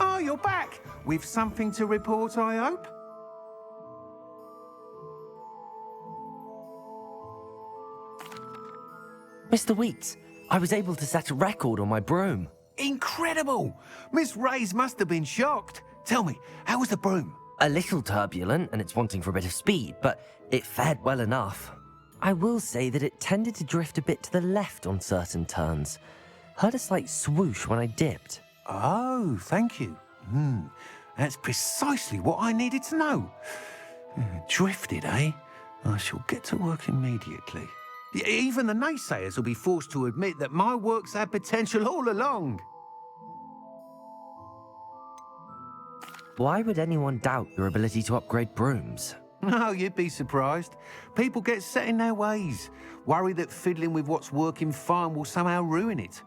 Oh, you're back! With something to report, I hope? Mr. Weeks, I was able to set a record on my broom. Incredible! Miss Reyes must have been shocked. Tell me, how was the broom? A little turbulent and it's wanting for a bit of speed, but it fared well enough. I will say that it tended to drift a bit to the left on certain turns. Heard a slight swoosh when I dipped. Oh, thank you. That's precisely what I needed to know. Drifted, eh? I shall get to work immediately. Even the naysayers will be forced to admit that my work's had potential all along. Why would anyone doubt your ability to upgrade brooms? Oh, you'd be surprised. People get set in their ways, worry that fiddling with what's working fine will somehow ruin it.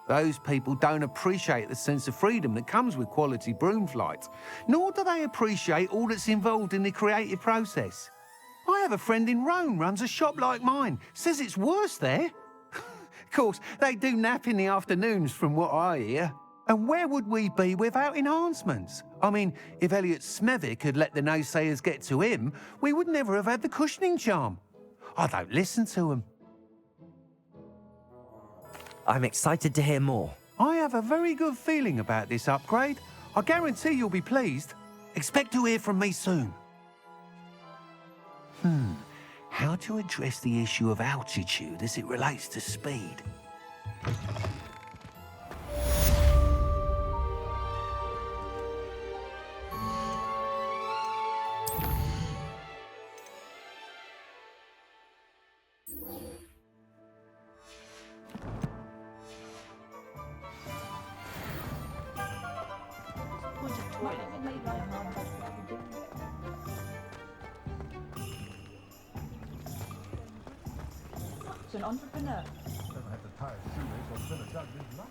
Those people don't appreciate the sense of freedom that comes with quality broom flight, nor do they appreciate all that's involved in the creative process. I have a friend in Rome runs a shop like mine, says it's worse there. Of course, they do nap in the afternoons from what I hear. And where would we be without enhancements? I mean, if Elliot Smethwick had let the naysayers get to him, we would never have had the cushioning charm. I don't listen to them. I'm excited to hear more. I have a very good feeling about this upgrade. I guarantee you'll be pleased. Expect to hear from me soon. How to address the issue of altitude as it relates to speed? An entrepreneur. Never had to tie a shoelace or fill a jug in his life.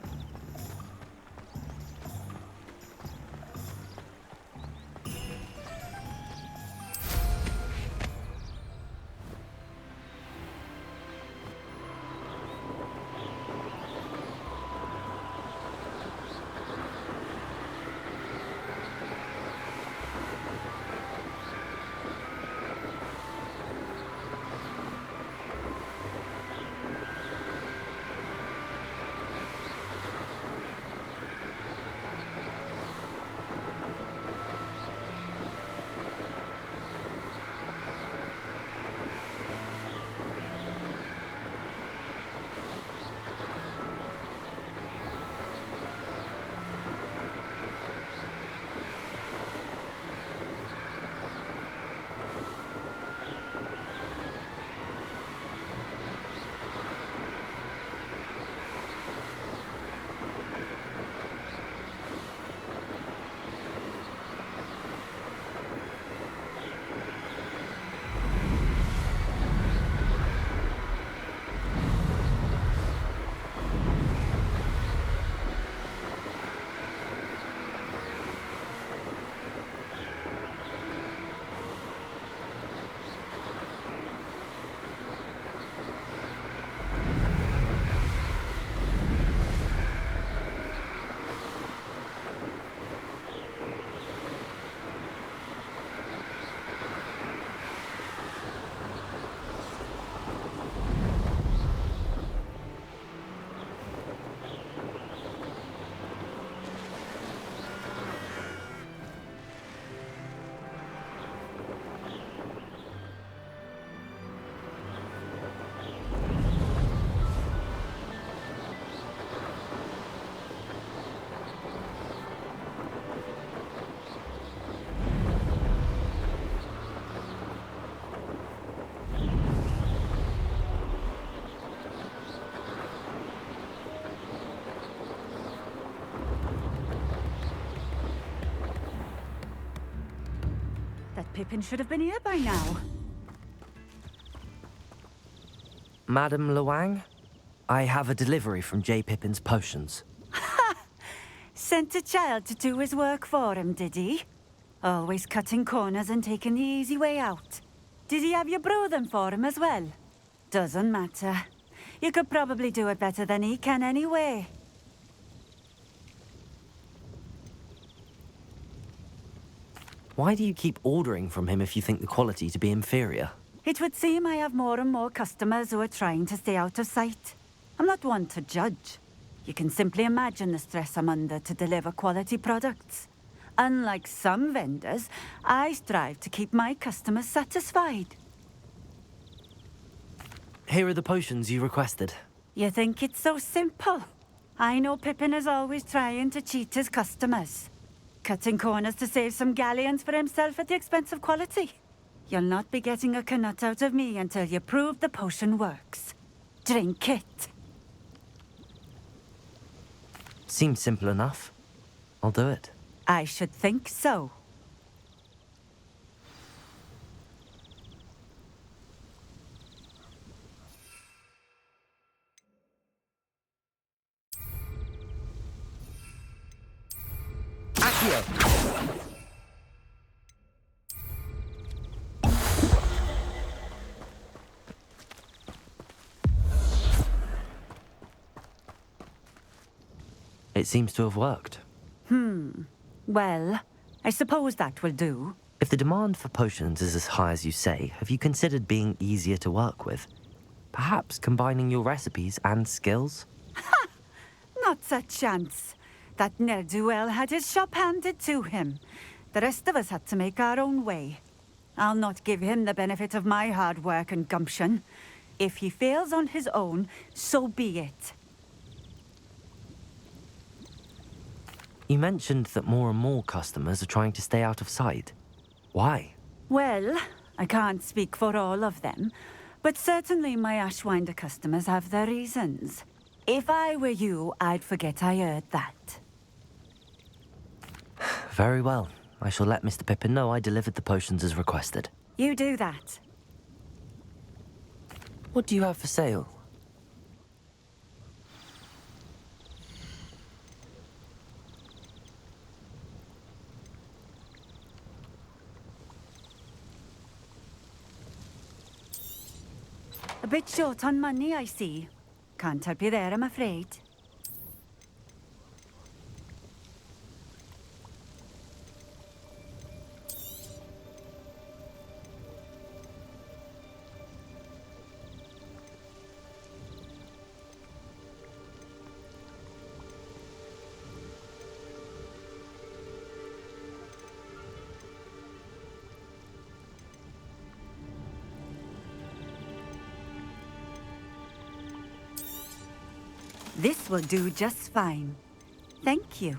That Pippin should have been here by now. Madam Luang, I have a delivery from J. Pippin's Potions. Sent a child to do his work for him, did he? Always cutting corners and taking the easy way out. Did he have you brew them for him as well? Doesn't matter. You could probably do it better than he can anyway. Why do you keep ordering from him if you think the quality to be inferior? It would seem I have more and more customers who are trying to stay out of sight. I'm not one to judge. You can simply imagine the stress I'm under to deliver quality products. Unlike some vendors, I strive to keep my customers satisfied. Here are the potions you requested. You think it's so simple? I know Pippin is always trying to cheat his customers. Cutting corners to save some galleons for himself at the expense of quality. You'll not be getting a knut out of me until you prove the potion works. Drink it. Seems simple enough. I'll do it. I should think so. Accio! It seems to have worked. Well, I suppose that will do. If the demand for potions is as high as you say, have you considered being easier to work with? Perhaps combining your recipes and skills? Not a chance. That ne'er-do-well had his shop handed to him. The rest of us had to make our own way. I'll not give him the benefit of my hard work and gumption. If he fails on his own, so be it. You mentioned that more and more customers are trying to stay out of sight. Why? Well, I can't speak for all of them, but certainly my Ashwinder customers have their reasons. If I were you, I'd forget I heard that. Very well. I shall let Mr. Pippin know I delivered the potions as requested. You do that. What do you have for sale? A bit short on money, I see. Can't help you there, I'm afraid. This will do just fine. Thank you.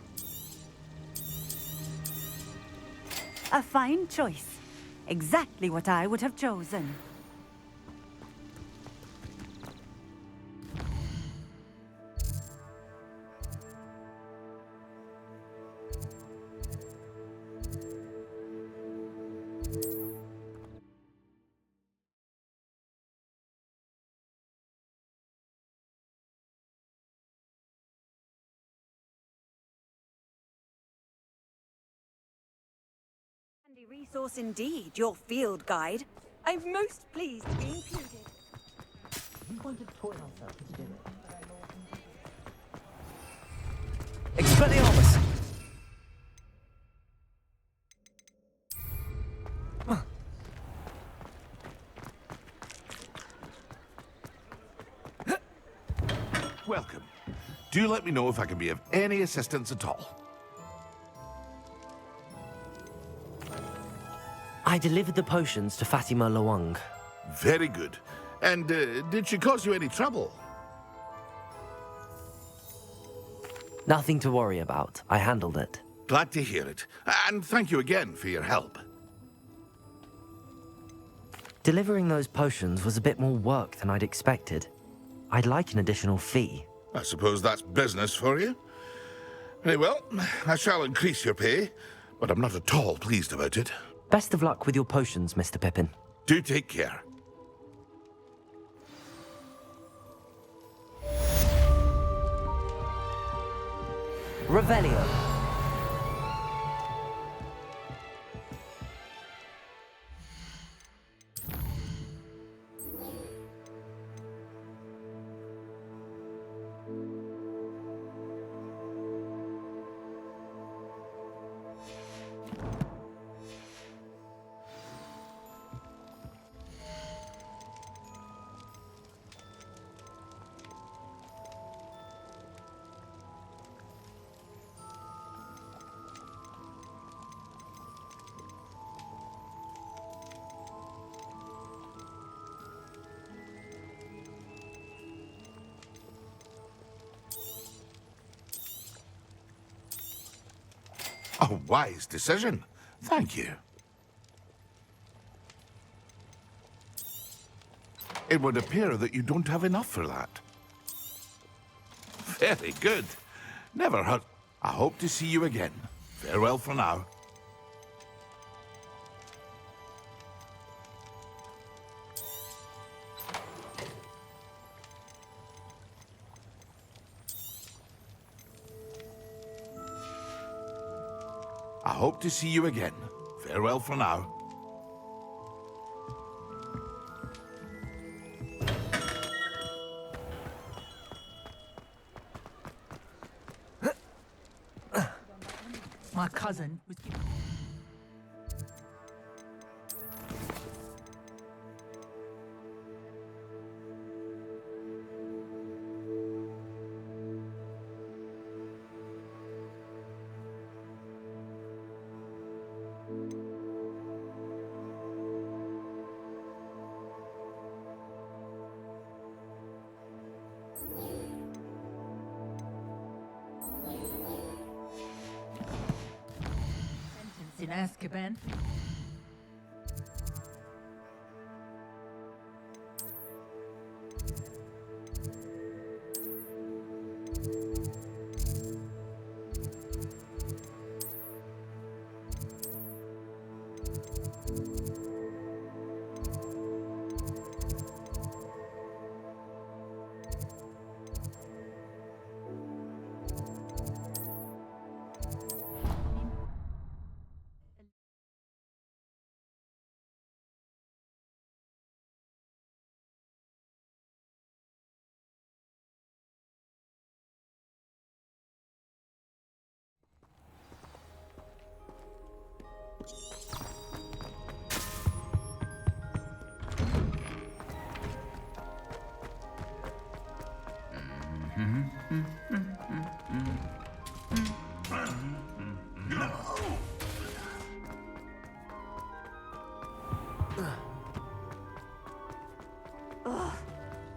A fine choice. Exactly what I would have chosen. Handy resource indeed, your field guide. I'm most pleased to be included. Expelliarmus! Welcome. Do let me know if I can be of any assistance at all. I delivered the potions to Fatima Lawang. Very good. And did she cause you any trouble? Nothing to worry about. I handled it. Glad to hear it. And thank you again for your help. Delivering those potions was a bit more work than I'd expected. I'd like an additional fee. I suppose that's business for you. Very well, I shall increase your pay, but I'm not at all pleased about it. Best of luck with your potions, Mr. Pippin. Do take care. Revelio. A wise decision. Thank you. It would appear that you don't have enough for that. Very good. Never hurt. I hope to see you again. Farewell for now. I hope to see you again. Farewell for now. My cousin was given... in Azkaban.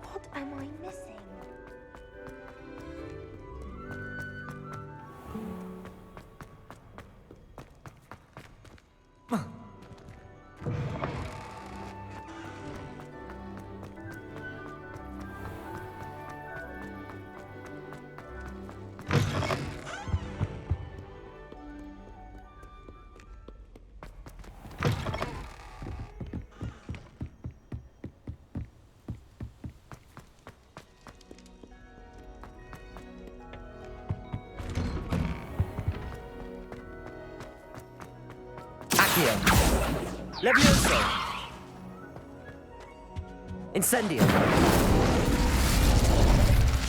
What am I missing? Accio. Levioso. Incendio.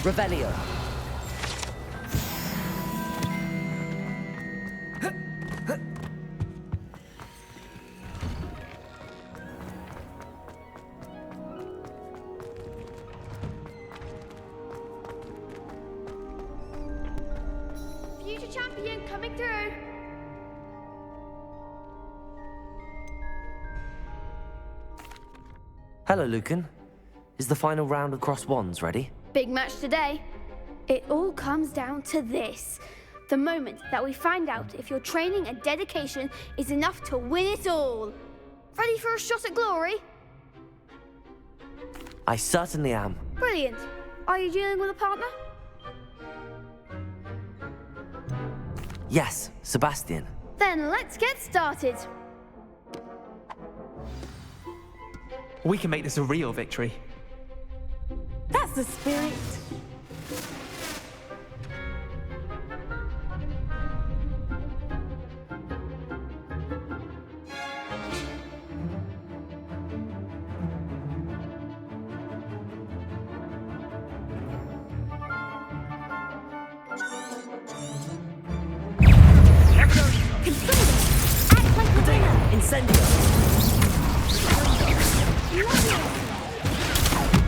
Revelio. Future champion coming through. Hello, Lucan. Is the final round of Cross Wands ready? Big match today. It all comes down to this. The moment that we find out if your training and dedication is enough to win it all. Ready for a shot at glory? I certainly am. Brilliant. Are you dealing with a partner? Yes, Sebastian. Then let's get started. We can make this a real victory. That's the spirit. Act like a winner. Incendio.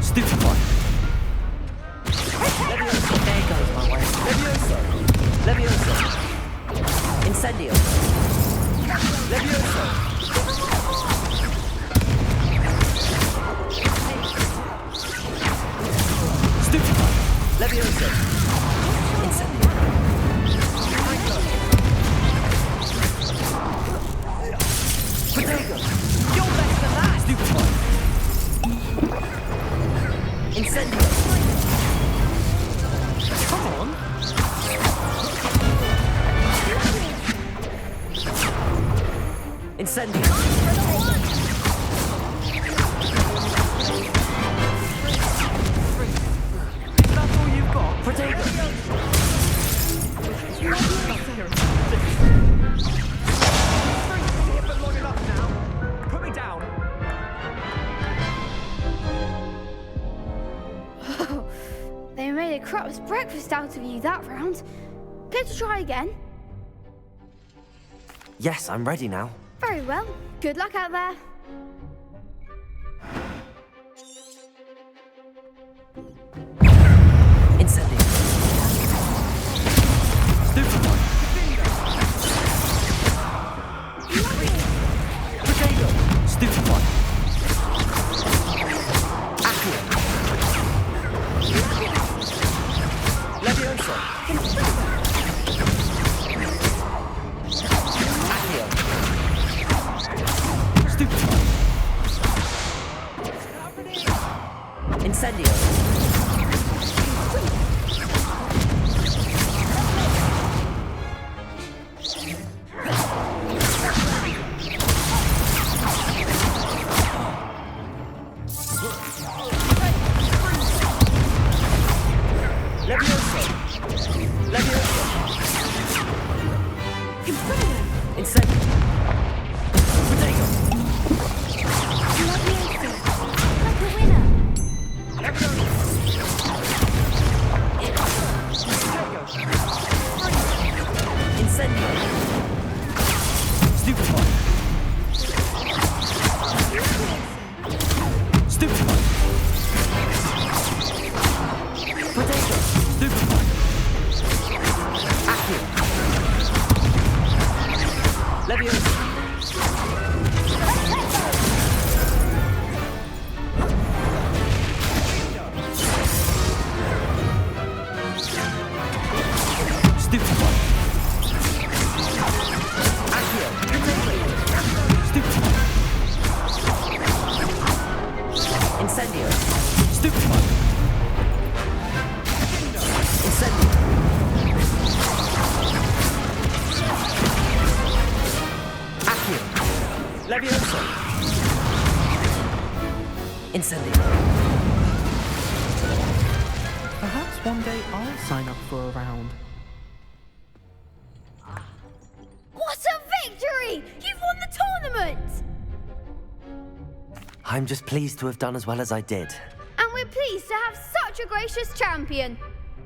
Stupefy. Levioso. There goes my way. Levioso. Levioso. Incendio. Levioso. Stupefy. Levioso. Incendio. crap's breakfast out of you that round. Care to try again? Yes, I'm ready now. Very well. Good luck out there. Incendio. Stupid one. Potato. Stupid one. Accio. Levioso. Accio. Stupid one. Incendio. Perhaps one day I'll sign up for a round. What a victory! You've won the tournament! I'm just pleased to have done as well as I did. And we're pleased to have such a gracious champion.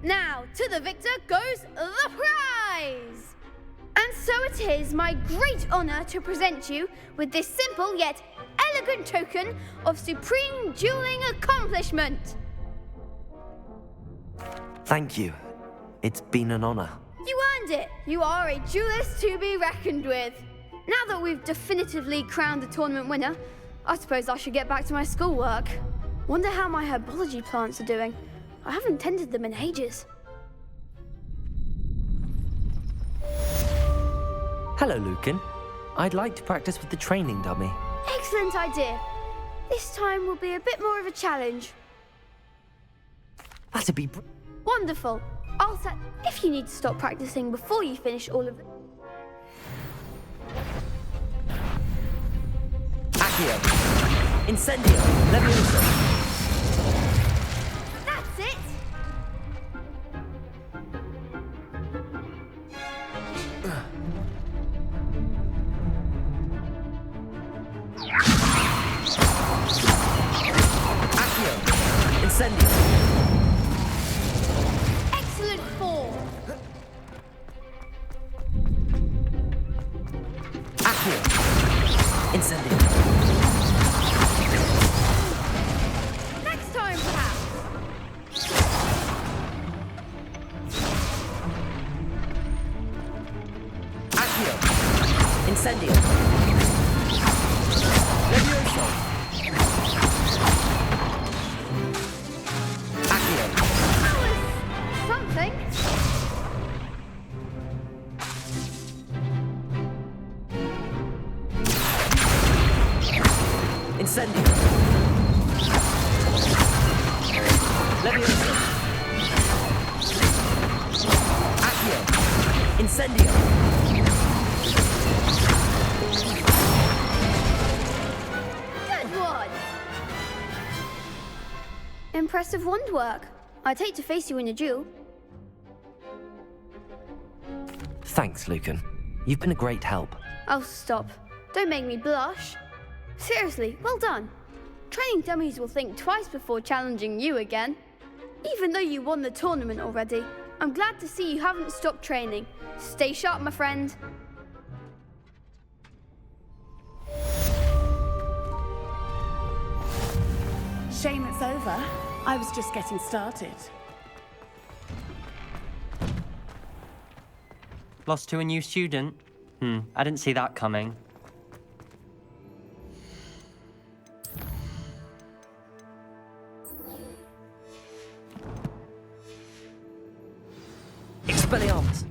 Now, to the victor goes the prize! And so it is my great honor to present you with this simple yet elegant token of supreme dueling accomplishment. Thank you. It's been an honor. You earned it. You are a duelist to be reckoned with. Now that we've definitively crowned the tournament winner, I suppose I should get back to my schoolwork. Wonder how my herbology plants are doing. I haven't tended them in ages. Hello, Lucan. I'd like to practice with the training dummy. Excellent idea. This time will be a bit more of a challenge. That'd be Wonderful. I'll set if you need to stop practicing before you finish all of it. Accio. Incendio. Levioso. That's it. Accio. Incendio. Excellent form. Accio. Incendio. Next time, perhaps. Accio. Incendio. Levioso. Accio. That was something. Incendio. Levioso. Accio. Incendio. Good one. Impressive wand work. I'd hate to face you in a duel. Thanks, Lucan. You've been a great help. Oh, stop. Don't make me blush. Seriously, well done. Training dummies will think twice before challenging you again. Even though you won the tournament already, I'm glad to see you haven't stopped training. Stay sharp, my friend. Shame it's over. I was just getting started. Lost to a new student? I didn't see that coming. Expelliarmus!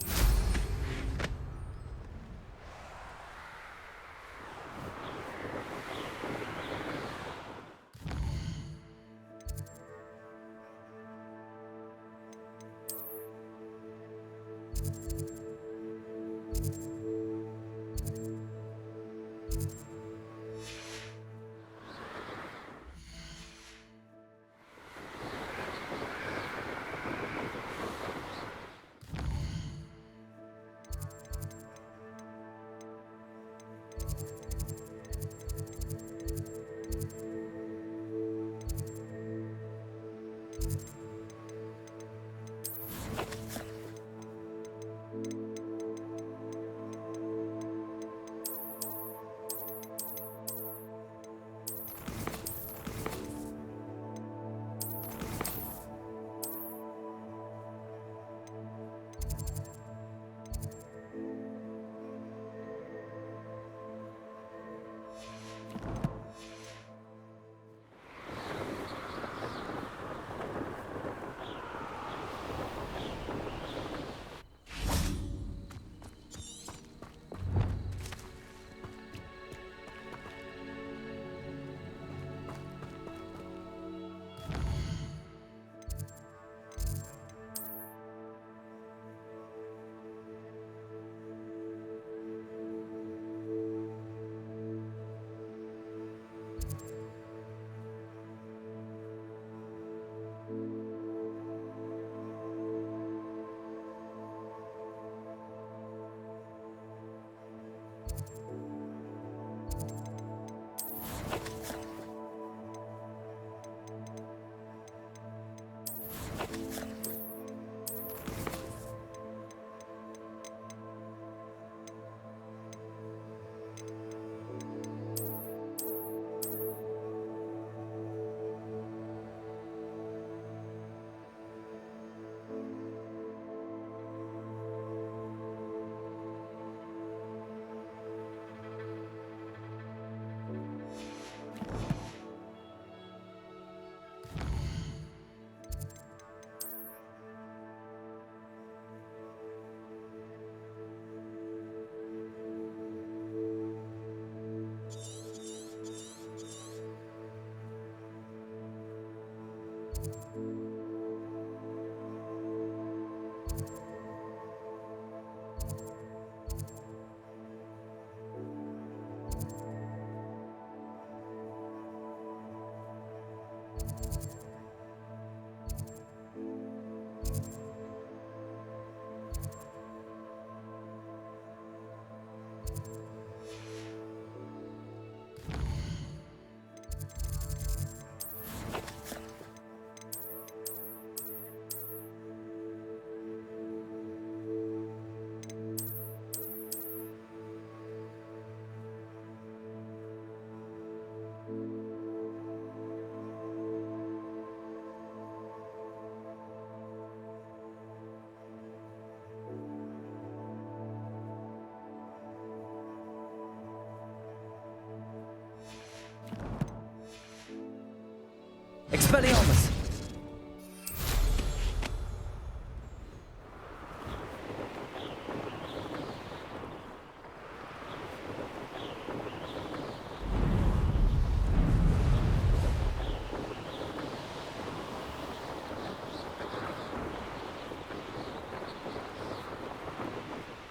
Expelliarmus!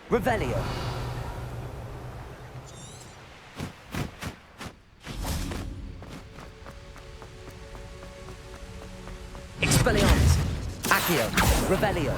Revelio! Expelliarmus! Accio! Revelio!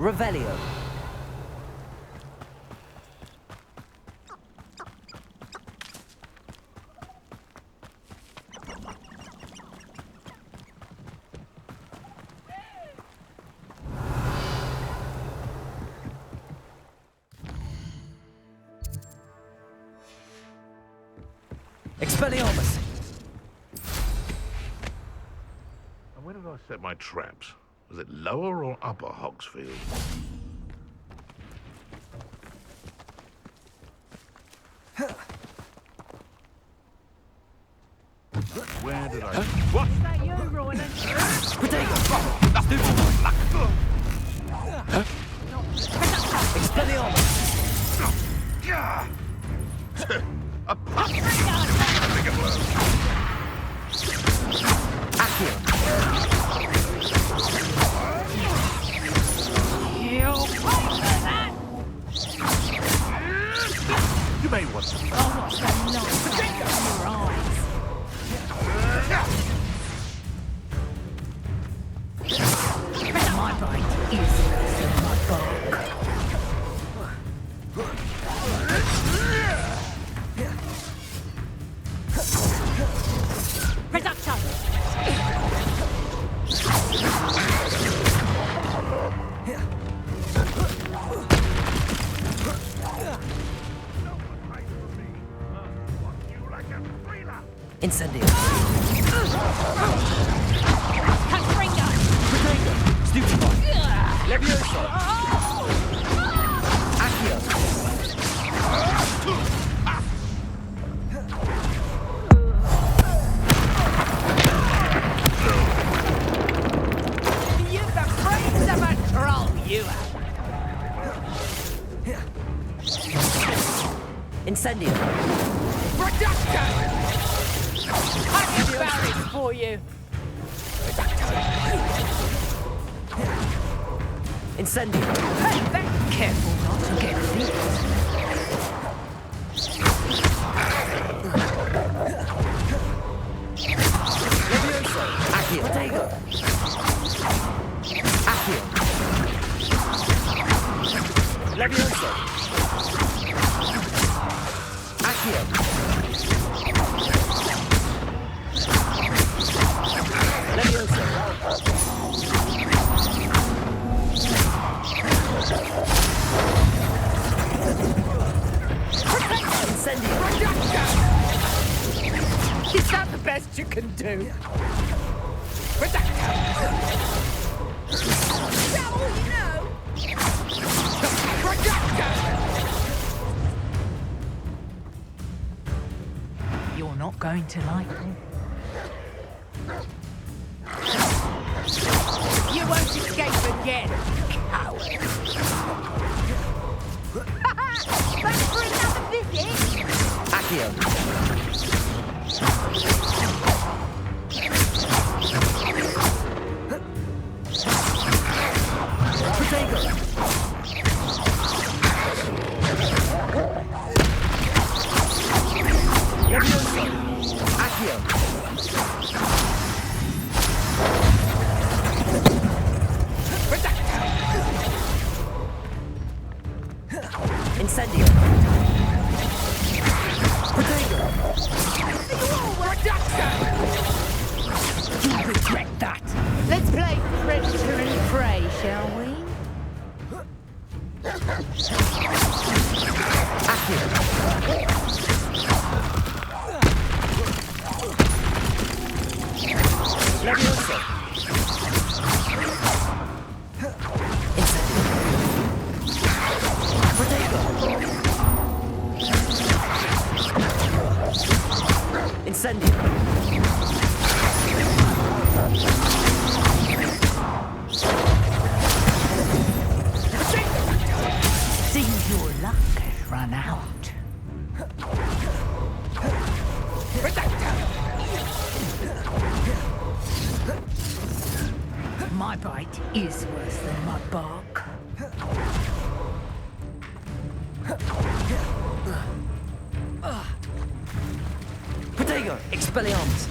Revelio. Expelliarmus! And where did I set my traps? Was it lower or upper Hogsfield? Where did I... What? Is that you, Roland? Expelliarmus! A pup! Accio! You may want to... Oh, what's that nice in your eyes? My bite is worse than my bark. Reduction! Incendio. Catringa! Stupefy. Levioso. Accio. You've the brains of a troll, you have. Incendio. Reduction! I can barracks for you. Incendio. Hey, careful not to get hit. Levioso. Accio. Protego. Accio. Levioso. Accio. Levioso. Incendio. Is that the best you can do? Reduction! Is that all you know? Reduction! You're not going to like me. You won't escape again, coward. Thanks for another visit. Accio. Protego. Levioso. Accio. Incendio. Protego. You regret that. Let's play predator and prey, shall we? Accio. Levioso. Incendio. Protego. Incendio. Seems your luck has run out. My bite is worse than my bark. Protego. Expelliarmus.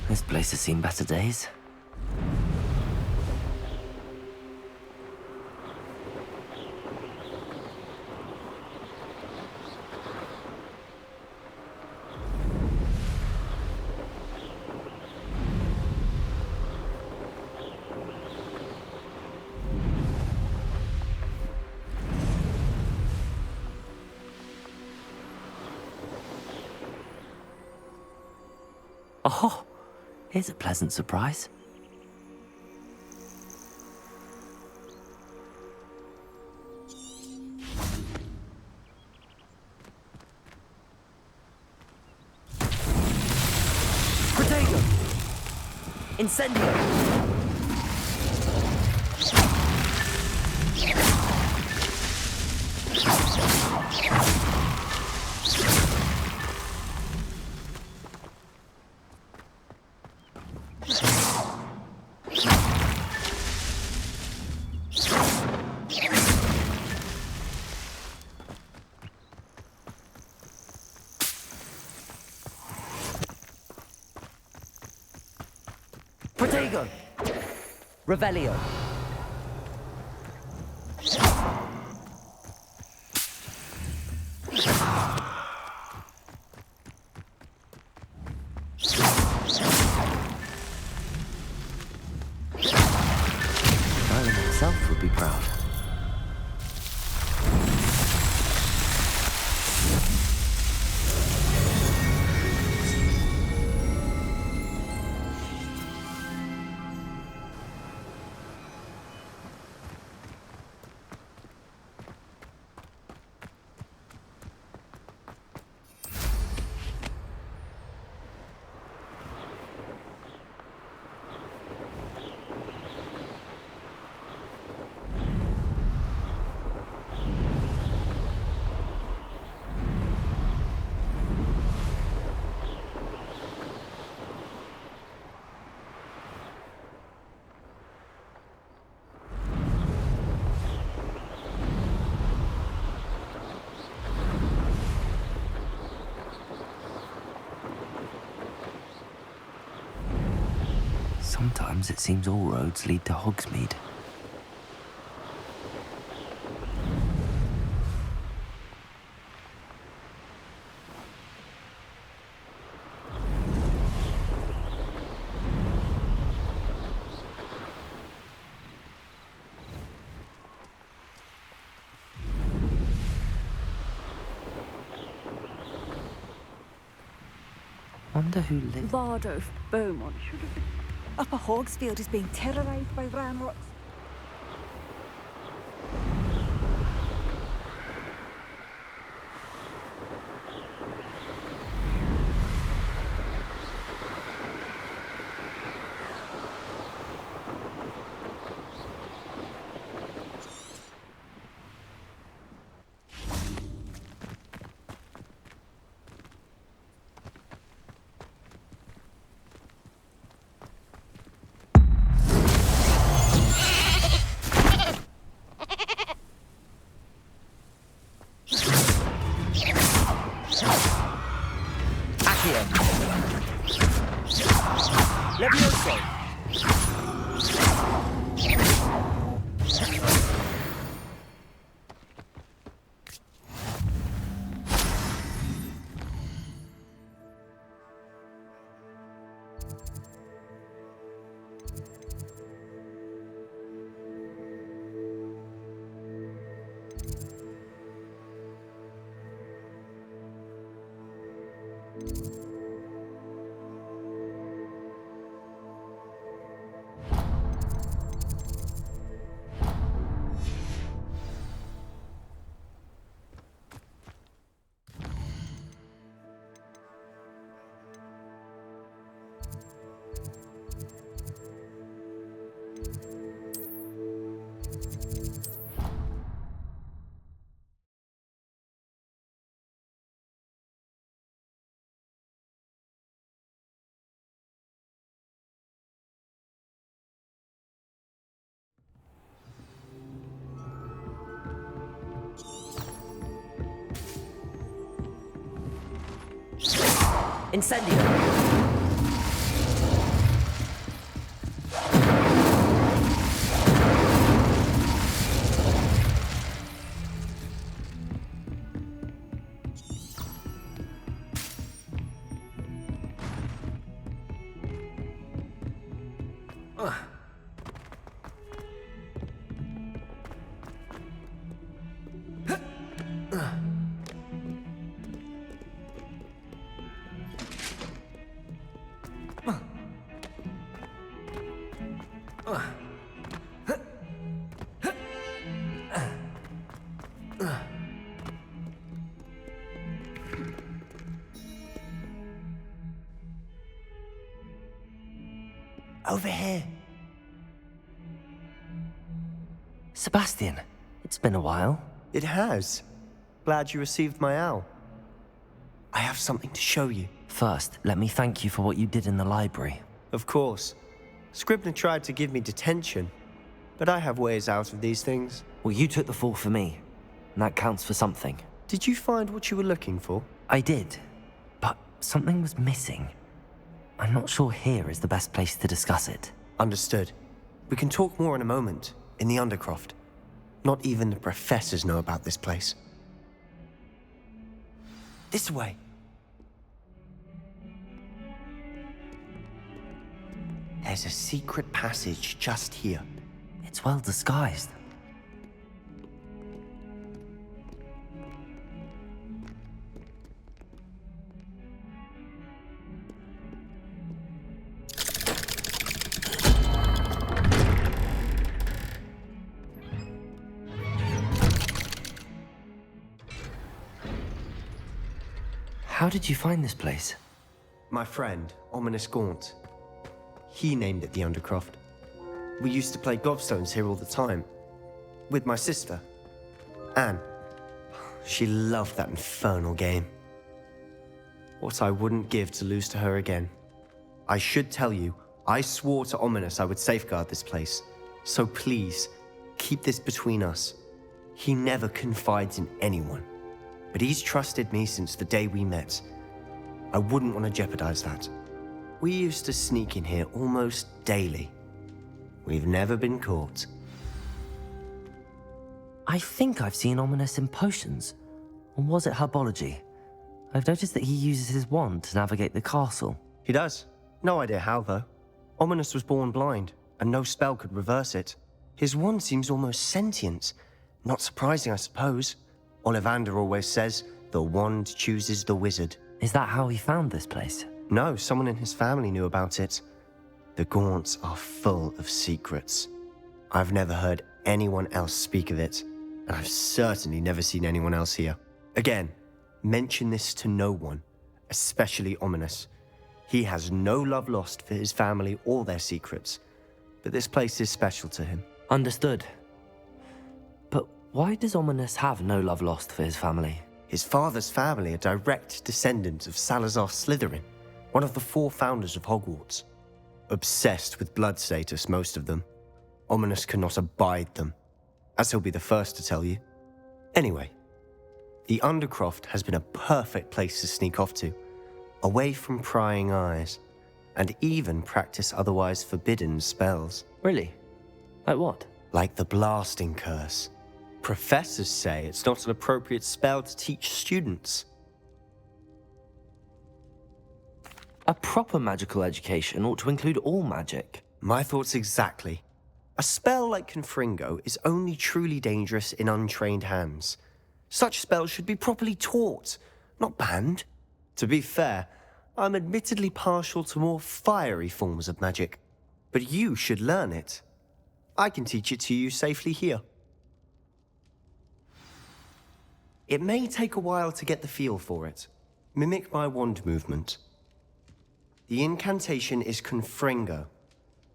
This place has seen better days. Oh, here's a pleasant surprise. Protego! Incendio! Protego! Revelio! Merlin himself would be proud. Sometimes it seems all roads lead to Hogsmeade. Wonder who lives. Lord of Beaumont should have been. Upper Hogsfield is being terrorised by ramrots. Levioso! Incendio! Over here. Sebastian, it's been a while. It has. Glad you received my owl. I have something to show you. First, let me thank you for what you did in the library. Of course. Scribner tried to give me detention, but I have ways out of these things. Well, you took the fall for me, and that counts for something. Did you find what you were looking for? I did, but something was missing. I'm not sure here is the best place to discuss it. Understood. We can talk more in a moment, in the Undercroft. Not even the professors know about this place. This way. There's a secret passage just here. It's well disguised. How did you find this place? My friend, Ominous Gaunt. He named it the Undercroft. We used to play gobstones here all the time. With my sister, Anne. She loved that infernal game. What I wouldn't give to lose to her again. I should tell you, I swore to Ominous I would safeguard this place. So please, keep this between us. He never confides in anyone. But he's trusted me since the day we met. I wouldn't want to jeopardize that. We used to sneak in here almost daily. We've never been caught. I think I've seen Ominous in potions. Or was it herbology? I've noticed that he uses his wand to navigate the castle. He does. No idea how, though. Ominous was born blind, and no spell could reverse it. His wand seems almost sentient. Not surprising, I suppose. Ollivander always says, the wand chooses the wizard. Is that how he found this place? No, someone in his family knew about it. The Gaunts are full of secrets. I've never heard anyone else speak of it, and I've certainly never seen anyone else here. Again, mention this to no one, especially Ominous. He has no love lost for his family or their secrets, but this place is special to him. Understood. But why does Ominous have no love lost for his family? His father's family are direct descendants of Salazar Slytherin, one of the 4 founders of Hogwarts. Obsessed with blood status, most of them. Ominous cannot abide them, as he'll be the first to tell you. Anyway, the Undercroft has been a perfect place to sneak off to, away from prying eyes, and even practice otherwise forbidden spells. Really? Like what? Like the blasting curse. Professors say it's not an appropriate spell to teach students. A proper magical education ought to include all magic. My thoughts exactly. A spell like Confringo is only truly dangerous in untrained hands. Such spells should be properly taught, not banned. To be fair, I'm admittedly partial to more fiery forms of magic, but you should learn it. I can teach it to you safely here. It may take a while to get the feel for it. Mimic my wand movement. The incantation is Confringo.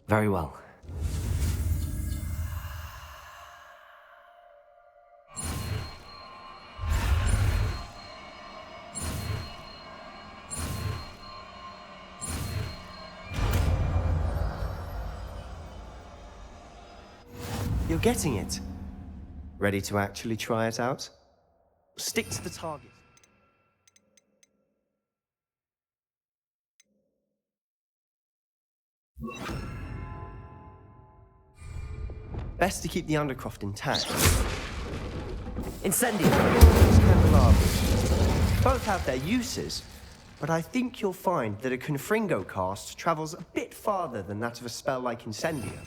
Very well. You're getting it. Ready to actually try it out? Stick to the target. Best to keep the Undercroft intact. Incendio! Candelabras. Both have their uses, but I think you'll find that a Confringo cast travels a bit farther than that of a spell like Incendio.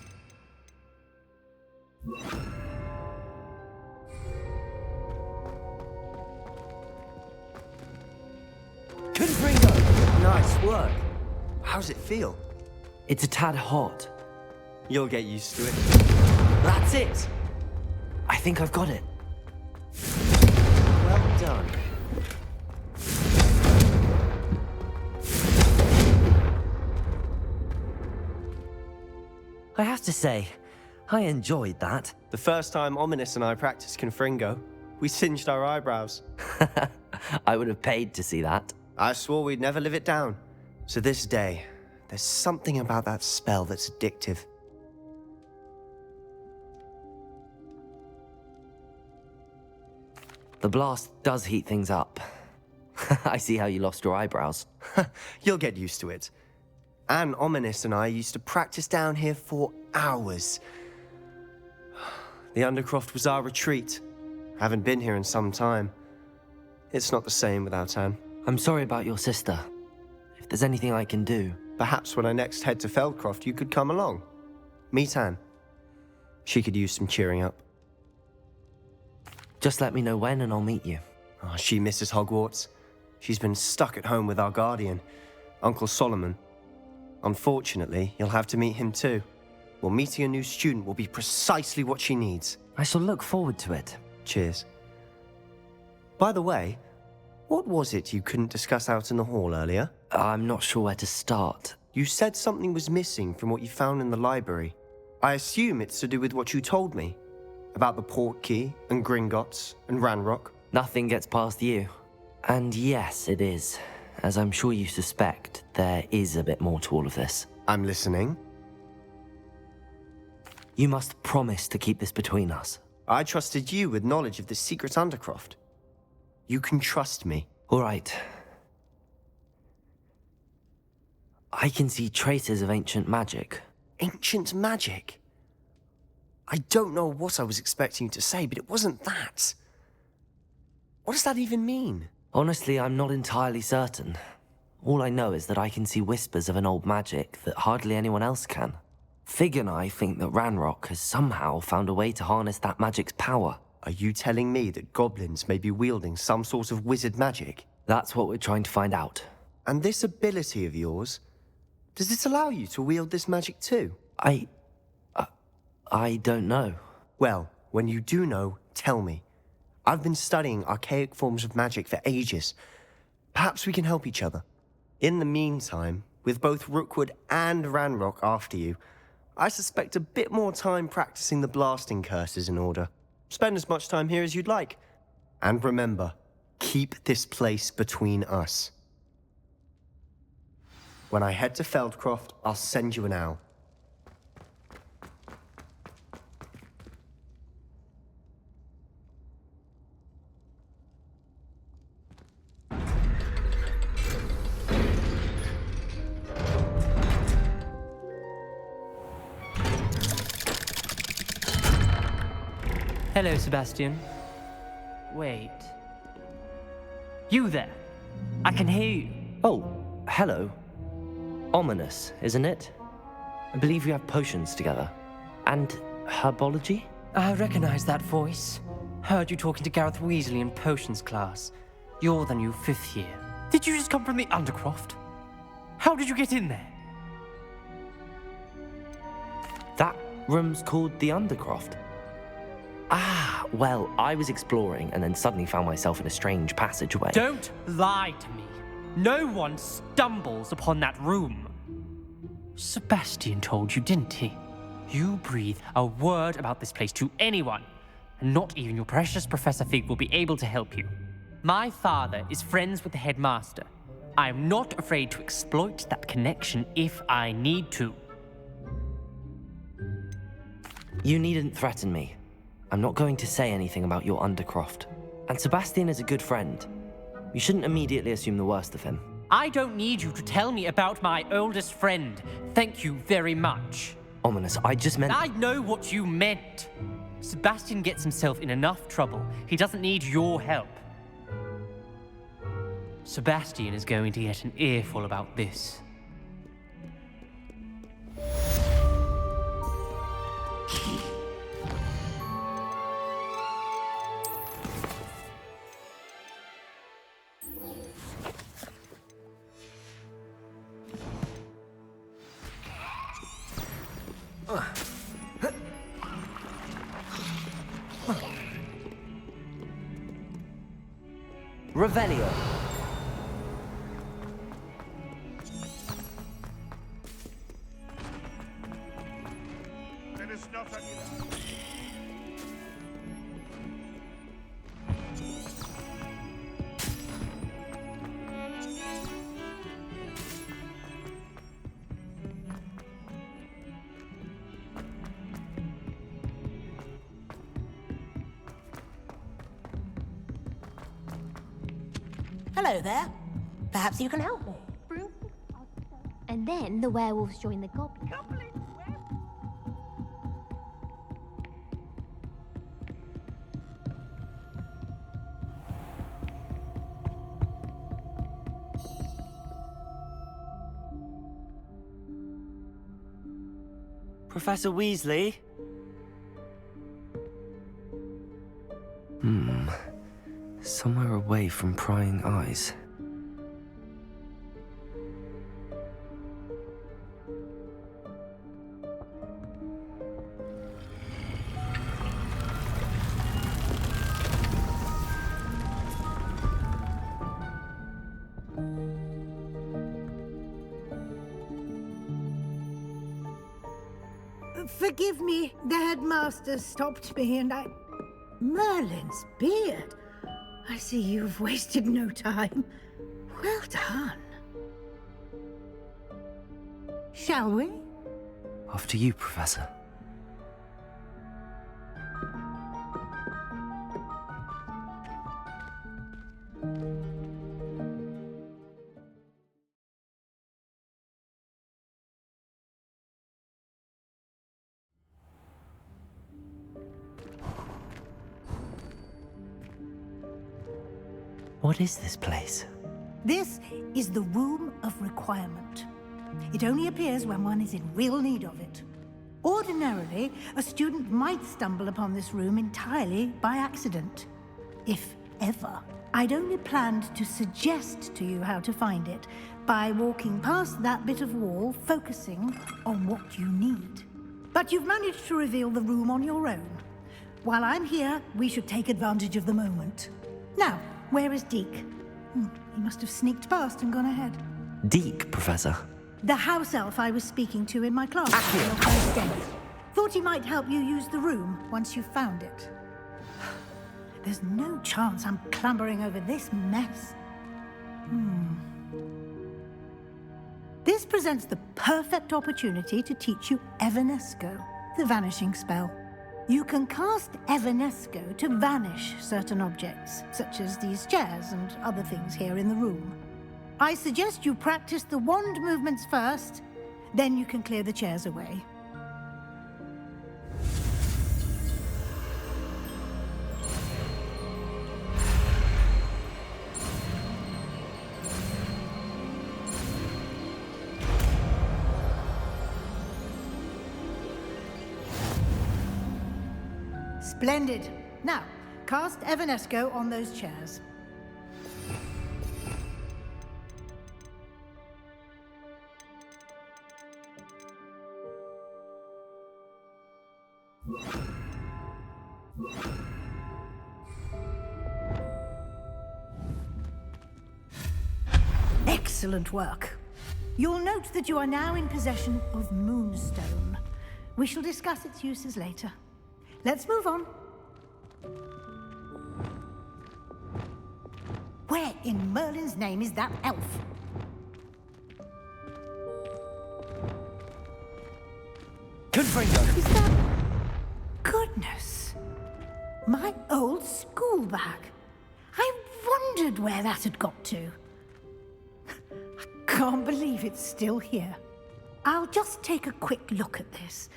Confringo! Nice work. How's it feel? It's a tad hot. You'll get used to it. That's it! I think I've got it. Well done. I have to say, I enjoyed that. The first time Ominous and I practiced Confringo, we singed our eyebrows. I would have paid to see that. I swore we'd never live it down. So this day, there's something about that spell that's addictive. The blast does heat things up. I see how you lost your eyebrows. You'll get used to it. Anne, Ominous and I used to practice down here for hours. The Undercroft was our retreat. Haven't been here in some time. It's not the same without Anne. I'm sorry about your sister. If there's anything I can do... Perhaps when I next head to Feldcroft, you could come along. Meet Anne. She could use some cheering up. Just let me know when and I'll meet you. Oh, she misses Hogwarts. She's been stuck at home with our guardian, Uncle Solomon. Unfortunately, you'll have to meet him too. Well, meeting a new student will be precisely what she needs. I shall look forward to it. Cheers. By the way, what was it you couldn't discuss out in the hall earlier? I'm not sure where to start. You said something was missing from what you found in the library. I assume it's to do with what you told me. About the Portkey, and Gringotts, and Ranrock. Nothing gets past you. And yes, it is. As I'm sure you suspect, there is a bit more to all of this. I'm listening. You must promise to keep this between us. I trusted you with knowledge of the secret Undercroft. You can trust me. All right. I can see traces of ancient magic. Ancient magic? I don't know what I was expecting you to say, but it wasn't that. What does that even mean? Honestly, I'm not entirely certain. All I know is that I can see whispers of an old magic that hardly anyone else can. Fig and I think that Ranrock has somehow found a way to harness that magic's power. Are you telling me that goblins may be wielding some sort of wizard magic? That's what we're trying to find out. And this ability of yours, does it allow you to wield this magic too? I don't know. Well, when you do know, tell me. I've been studying archaic forms of magic for ages. Perhaps we can help each other. In the meantime, with both Rookwood and Ranrock after you, I suspect a bit more time practicing the blasting curse is in order. Spend as much time here as you'd like. And remember, keep this place between us. When I head to Feldcroft, I'll send you an owl. Hello, Sebastian. Wait. You there? I can hear you. Oh, hello. Ominous, isn't it? I believe we have potions together. And herbology? I recognize that voice. Heard you talking to Gareth Weasley in potions class. You're the new 5th year. Did you just come from the Undercroft? How did you get in there? That room's called the Undercroft. Ah, well, I was exploring and then suddenly found myself in a strange passageway. Don't lie to me. No one stumbles upon that room. Sebastian told you, didn't he? You breathe a word about this place to anyone, and not even your precious Professor Fig will be able to help you. My father is friends with the headmaster. I am not afraid to exploit that connection if I need to. You needn't threaten me. I'm not going to say anything about your Undercroft. And Sebastian is a good friend. You shouldn't immediately assume the worst of him. I don't need you to tell me about my oldest friend. Thank you very much. Ominous, I just meant... I know what you meant. Sebastian gets himself in enough trouble. He doesn't need your help. Sebastian is going to get an earful about this. Revelio. There is not any... Hello there. Perhaps you can help me. And then the werewolves join the goblins. Professor Weasley? Somewhere away from prying eyes. Forgive me, the headmaster stopped me and I... Merlin's beard. I see you've wasted no time. Well done. Shall we? After you, Professor. What is this place? This is the Room of Requirement. It only appears when one is in real need of it. Ordinarily, a student might stumble upon this room entirely by accident. If ever. I'd only planned to suggest to you how to find it by walking past that bit of wall, focusing on what you need. But you've managed to reveal the room on your own. While I'm here, we should take advantage of the moment. Now, where is Deke? He must have sneaked past and gone ahead. Deke, Professor. The house elf I was speaking to in my class on your first day. Thought he might help you use the room once you found it. There's no chance I'm clambering over this mess. This presents the perfect opportunity to teach you Evanesco, the vanishing spell. You can cast Evanesco to vanish certain objects, such as these chairs and other things here in the room. I suggest you practice the wand movements first, then you can clear the chairs away. Splendid. Now, cast Evanesco on those chairs. Excellent work. You'll note that you are now in possession of Moonstone. We shall discuss its uses later. Let's move on. Where in Merlin's name is that elf? Confringo! Is that... Goodness. My old school bag. I wondered where that had got to. Can't believe it's still here. I'll just take a quick look at this.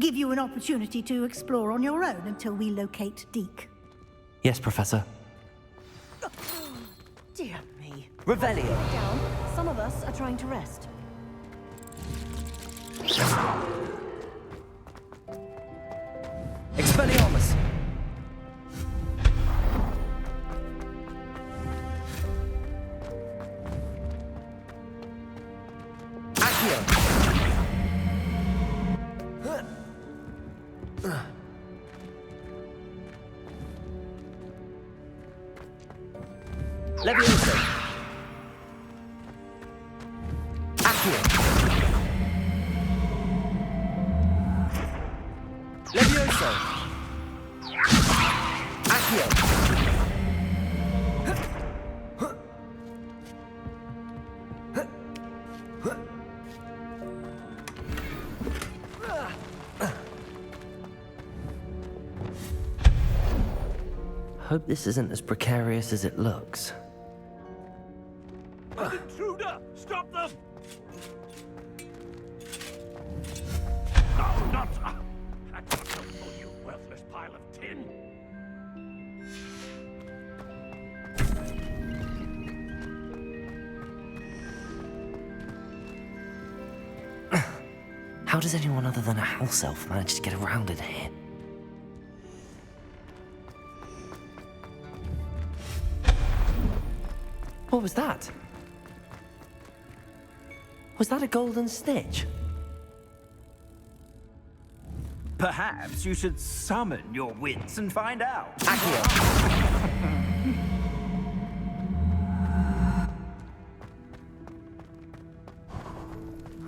Give you an opportunity to explore on your own until we locate Deke. Yes, Professor. Dear me. Revelio. Down. Some of us are trying to rest. Expelliarmus. Accio. Levioso. Accio. Levioso. Accio. Hope this isn't as precarious as it looks. An intruder! Stop them! No, not... I got them for you, worthless pile of tin! How does anyone other than a house elf manage to get around in here? What was that? Was that a golden snitch? Perhaps you should summon your wits and find out.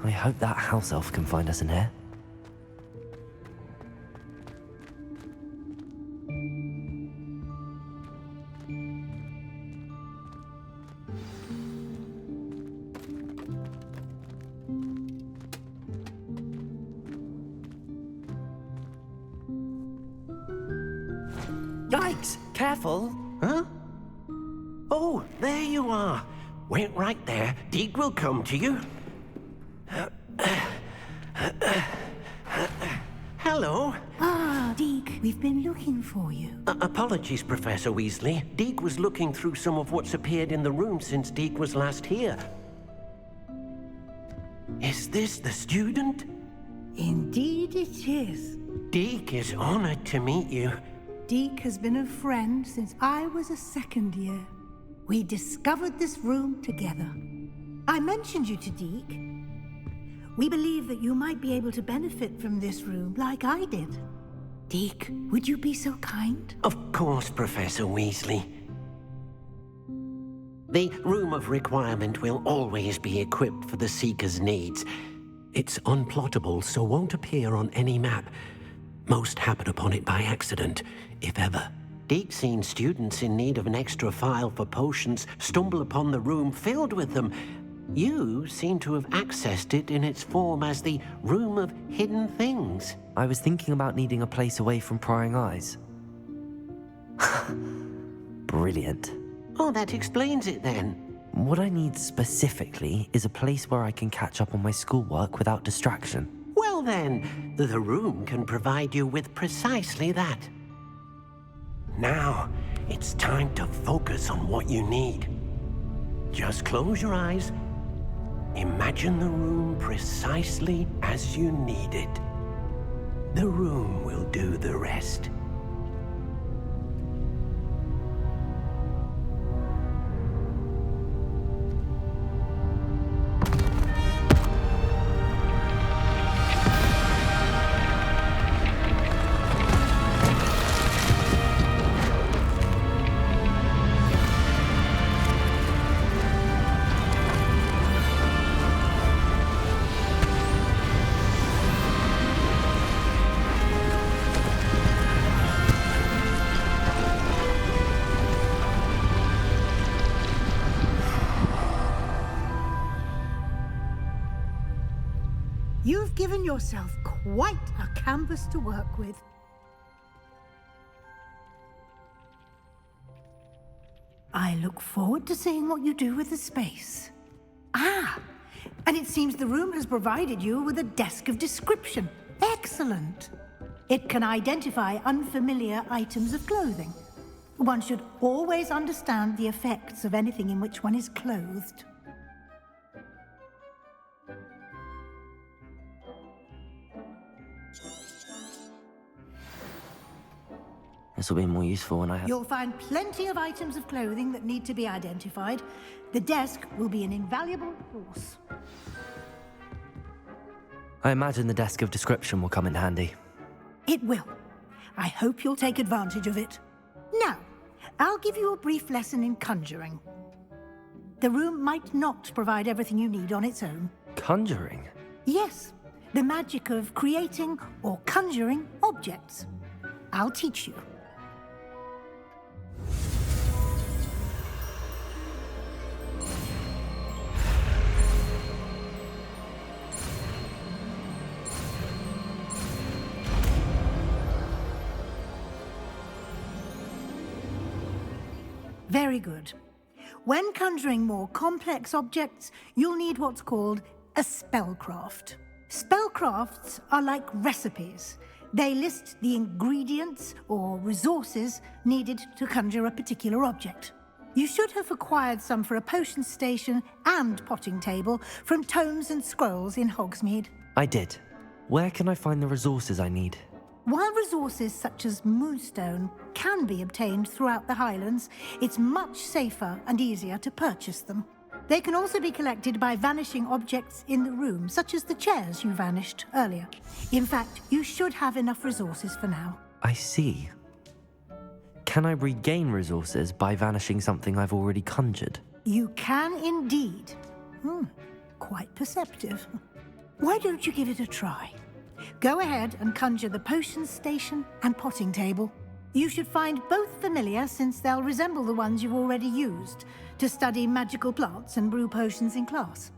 I hope that house elf can find us in here. Yikes! Careful! Huh? Oh, there you are. Wait right there. Deke will come to you. Hello. Ah, Deke, we've been looking for you. Apologies, Professor Weasley. Deke was looking through some of what's appeared in the room since Deke was last here. Is this the student? Indeed it is. Deke is honored to meet you. Deke has been a friend since I was a second year. We discovered this room together. I mentioned you to Deke. We believe that you might be able to benefit from this room like I did. Deke, would you be so kind? Of course, Professor Weasley. The Room of Requirement will always be equipped for the Seeker's needs. It's unplottable, so won't appear on any map. Most happen upon it by accident, if ever. Deke's seen students in need of an extra file for potions stumble upon the room filled with them. You seem to have accessed it in its form as the Room of Hidden Things. I was thinking about needing a place away from prying eyes. Brilliant. Oh, that explains it then. What I need specifically is a place where I can catch up on my schoolwork without distraction. Well then, the room can provide you with precisely that. Now, it's time to focus on what you need. Just close your eyes. Imagine the room precisely as you need it. The room will do the rest. You've given yourself quite a canvas to work with. I look forward to seeing what you do with the space. Ah, and it seems the room has provided you with a desk of description. Excellent. It can identify unfamiliar items of clothing. One should always understand the effects of anything in which one is clothed. This will be more useful when I have... You'll find plenty of items of clothing that need to be identified. The desk will be an invaluable resource. I imagine the desk of description will come in handy. It will. I hope you'll take advantage of it. Now, I'll give you a brief lesson in conjuring. The room might not provide everything you need on its own. Conjuring? Yes, the magic of creating or conjuring objects. I'll teach you. Very good. When conjuring more complex objects, you'll need what's called a spellcraft. Spellcrafts are like recipes. They list the ingredients or resources needed to conjure a particular object. You should have acquired some for a potion station and potting table from tomes and scrolls in Hogsmeade. I did. Where can I find the resources I need? While resources such as moonstone can be obtained throughout the Highlands, it's much safer and easier to purchase them. They can also be collected by vanishing objects in the room, such as the chairs you vanished earlier. In fact, you should have enough resources for now. I see. Can I regain resources by vanishing something I've already conjured? You can indeed. Quite perceptive. Why don't you give it a try? Go ahead and conjure the potion station and potting table. You should find both familiar, since they'll resemble the ones you've already used to study magical plants and brew potions in class.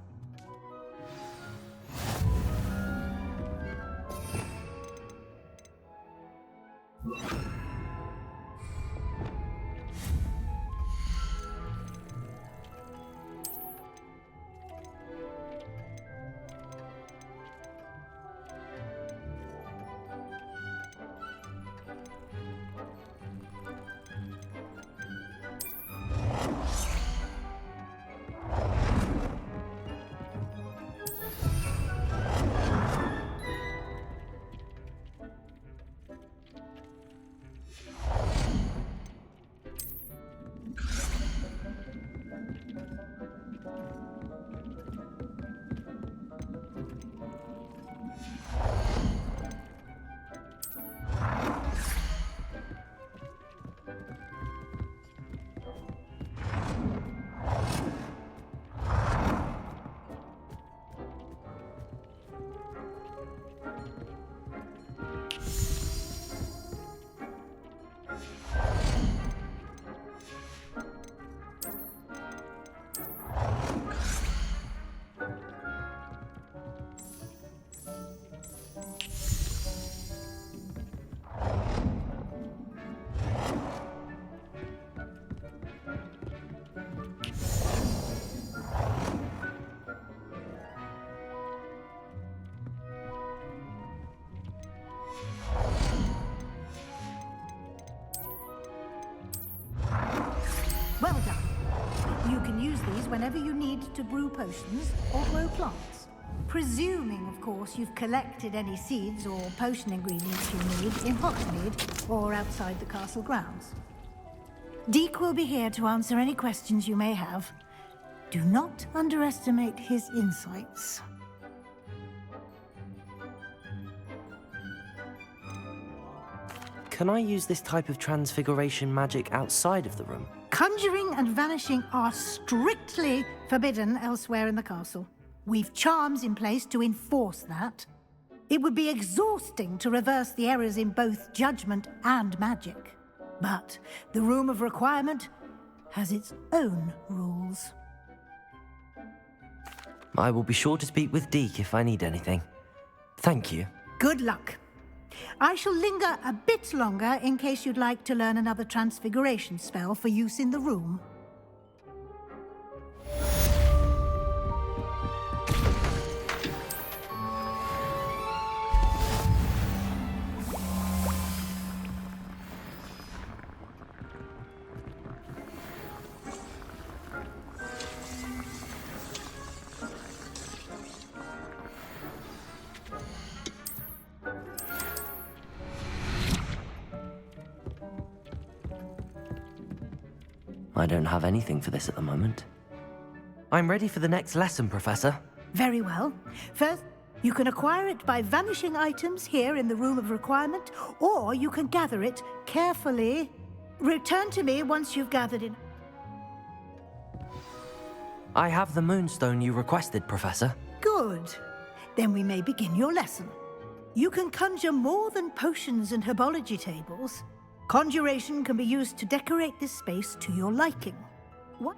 Well done. You can use these whenever you need to brew potions or grow plants. Presuming, of course, you've collected any seeds or potion ingredients you need in Hogsmeade or outside the castle grounds. Deek will be here to answer any questions you may have. Do not underestimate his insights. Can I use this type of transfiguration magic outside of the room? Conjuring and vanishing are strictly forbidden elsewhere in the castle. We've charms in place to enforce that. It would be exhausting to reverse the errors in both judgment and magic. But the Room of Requirement has its own rules. I will be sure to speak with Deek if I need anything. Thank you. Good luck. I shall linger a bit longer in case you'd like to learn another transfiguration spell for use in the room. I don't have anything for this at the moment. I'm ready for the next lesson, Professor. Very well. First, you can acquire it by vanishing items here in the Room of Requirement, or you can gather it carefully. Return to me once you've gathered it. I have the moonstone you requested, Professor. Good. Then we may begin your lesson. You can conjure more than potions and herbology tables. Conjuration can be used to decorate this space to your liking. What?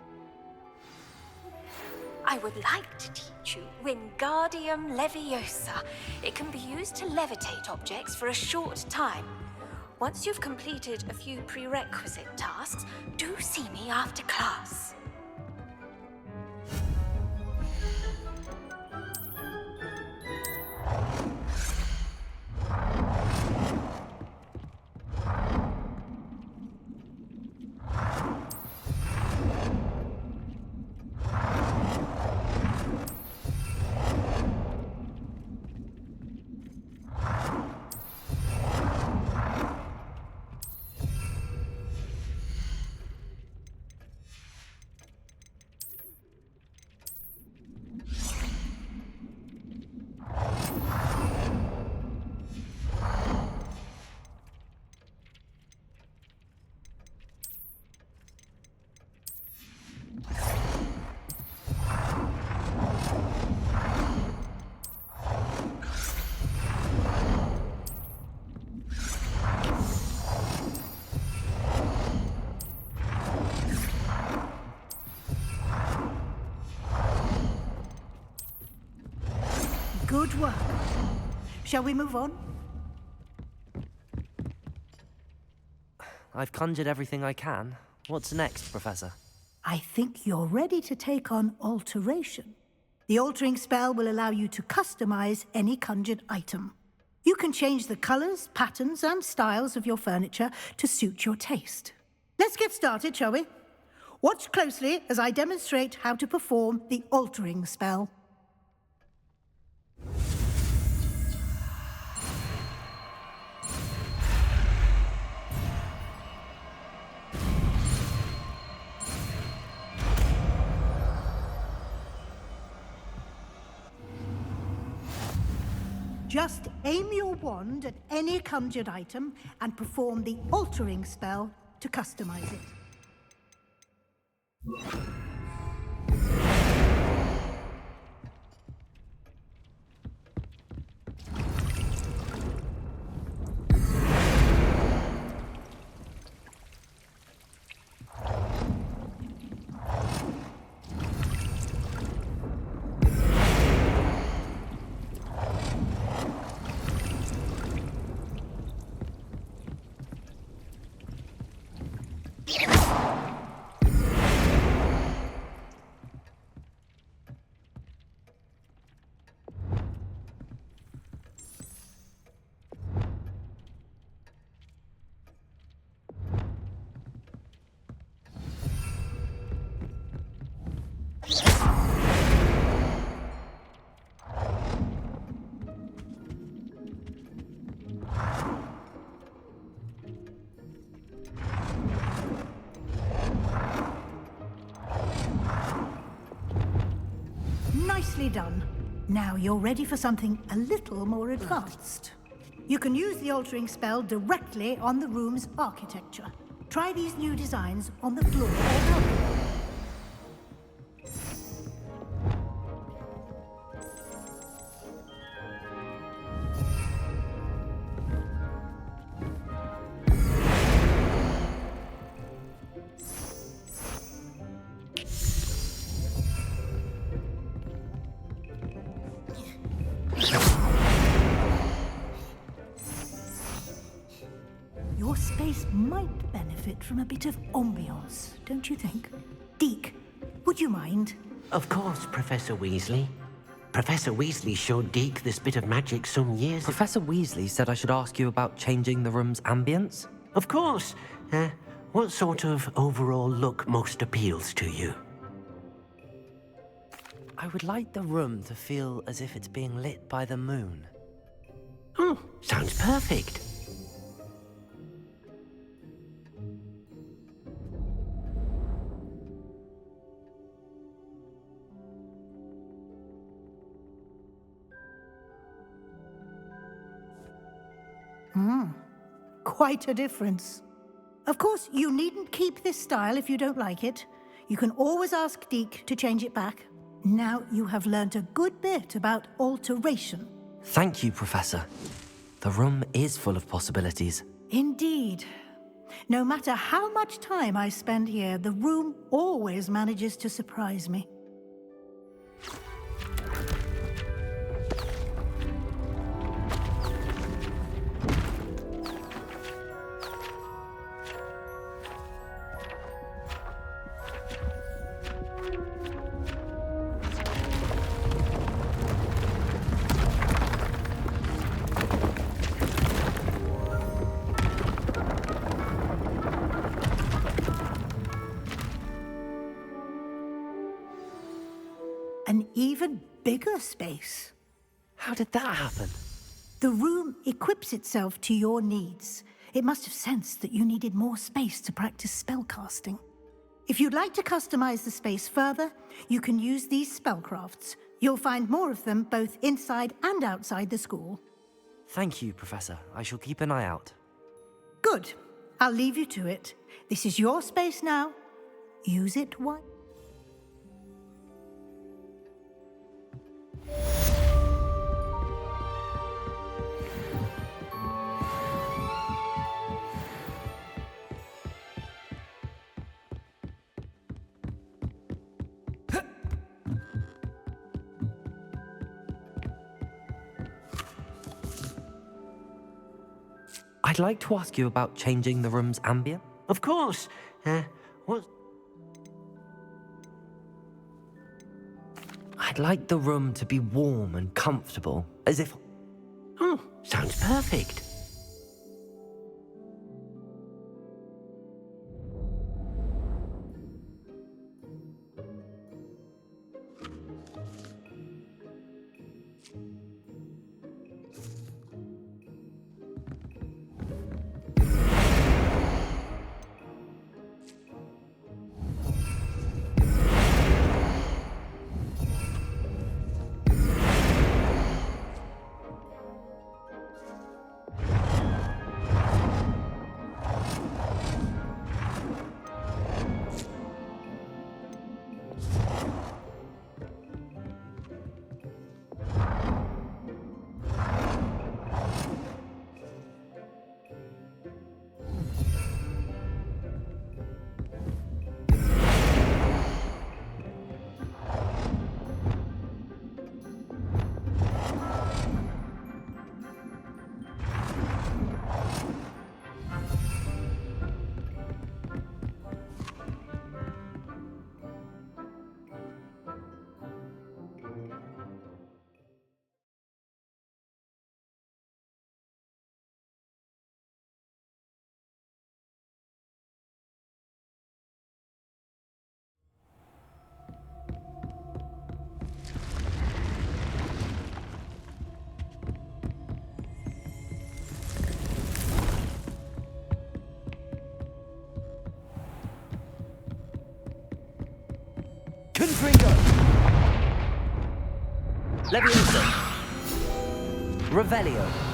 I would like to teach you Wingardium Leviosa. It can be used to levitate objects for a short time. Once you've completed a few prerequisite tasks, do see me after class. Good work. Shall we move on? I've conjured everything I can. What's next, Professor? I think you're ready to take on alteration. The altering spell will allow you to customize any conjured item. You can change the colors, patterns, and styles of your furniture to suit your taste. Let's get started, shall we? Watch closely as I demonstrate how to perform the altering spell. Just aim your wand at any conjured item and perform the altering spell to customize it. Nicely done. Now you're ready for something a little more advanced. You can use the altering spell directly on the room's architecture. Try these new designs on the floor or balcony. Your space might benefit from a bit of ambiance, don't you think? Deke, would you mind? Of course, Professor Weasley. Professor Weasley showed Deke this bit of magic some years ago. Professor Weasley said I should ask you about changing the room's ambience? Of course. What sort of overall look most appeals to you? I would like the room to feel as if it's being lit by the moon. Oh, sounds perfect. Quite a difference. Of course, you needn't keep this style if you don't like it. You can always ask Deke to change it back. Now you have learnt a good bit about alteration. Thank you, Professor. The room is full of possibilities. Indeed. No matter how much time I spend here, the room always manages to surprise me. An even bigger space. How did that happen? The room equips itself to your needs. It must have sensed that you needed more space to practice spellcasting. If you'd like to customize the space further, you can use these spellcrafts. You'll find more of them both inside and outside the school. Thank you, Professor. I shall keep an eye out. Good. I'll leave you to it. This is your space now. Use it wisely. I'd like to ask you about changing the room's ambient. Of course. What? I'd like the room to be warm and comfortable, as if... Oh, sounds perfect. Leviosa. Revelio.